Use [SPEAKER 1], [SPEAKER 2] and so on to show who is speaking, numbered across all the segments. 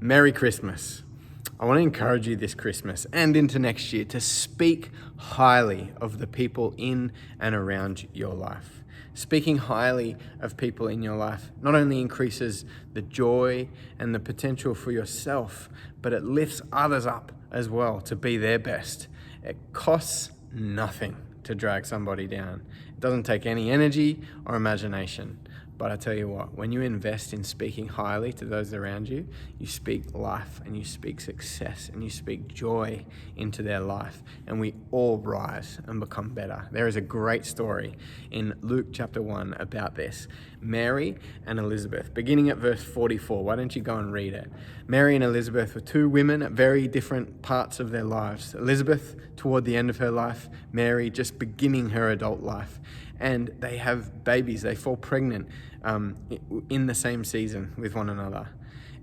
[SPEAKER 1] Merry Christmas. I want to encourage you this Christmas and into next year to speak highly of the people in and around your life. Speaking highly of people in your life not only increases the joy and the potential for yourself, but it lifts others up as well to be their best. It costs nothing to drag somebody down. It doesn't take any energy or imagination. But I tell you what, when you invest in speaking highly to those around you, you speak life and you speak success and you speak joy into their life, and we all rise and become better. There is a great story in Luke chapter 1 about this. Mary and Elizabeth, beginning at verse 44. Why don't you go and read it? Mary and Elizabeth were two women at very different parts of their lives. Elizabeth toward the end of her life, Mary just beginning her adult life. And they have babies, they fall pregnant in the same season with one another.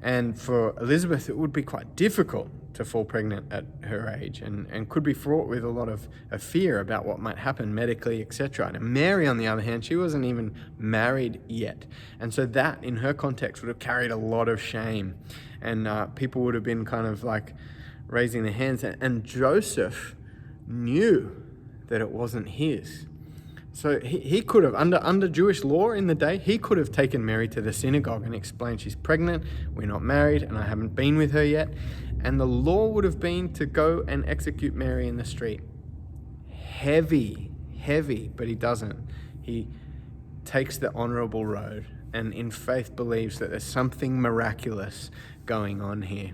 [SPEAKER 1] And for Elizabeth, it would be quite difficult to fall pregnant at her age and could be fraught with a lot of fear about what might happen medically, etc. And Mary, on the other hand, she wasn't even married yet. And so that, in her context, would have carried a lot of shame. And people would have been kind of like raising their hands. And Joseph knew that it wasn't his. So he could have, under Jewish law in the day, he could have taken Mary to the synagogue and explained, she's pregnant, we're not married, and I haven't been with her yet. And the law would have been to go and execute Mary in the street. Heavy, but he doesn't. He takes the honorable road and in faith believes that there's something miraculous going on here.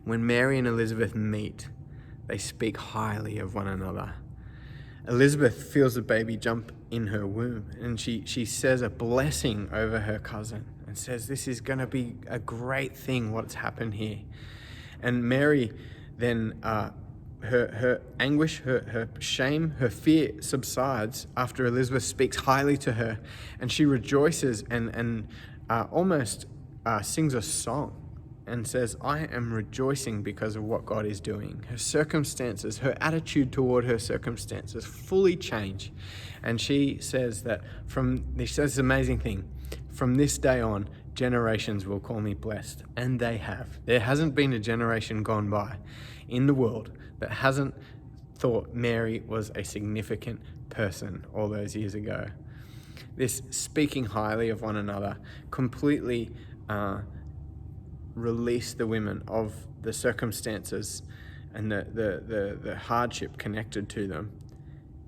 [SPEAKER 1] When Mary and Elizabeth meet, they speak highly of one another. Elizabeth feels the baby jump in her womb, and she says a blessing over her cousin and says, this is going to be a great thing, what's happened here. And Mary then, her anguish, her shame, her fear subsides after Elizabeth speaks highly to her, and she rejoices and almost sings a song and says, I am rejoicing because of what God is doing. Her circumstances, her attitude toward her circumstances fully change. And she says that she says this amazing thing, from this day on, generations will call me blessed. And they have. There hasn't been a generation gone by in the world that hasn't thought Mary was a significant person all those years ago. This speaking highly of one another completely release the women of the circumstances and the hardship connected to them,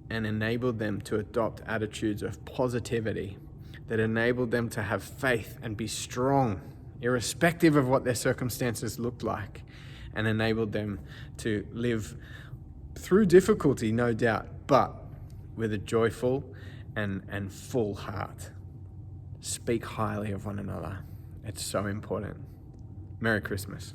[SPEAKER 1] and enabled them to adopt attitudes of positivity that enabled them to have faith and be strong, irrespective of what their circumstances looked like, and enabled them to live through difficulty, no doubt, but with a joyful and full heart. Speak highly of one another. It's so important. Merry Christmas.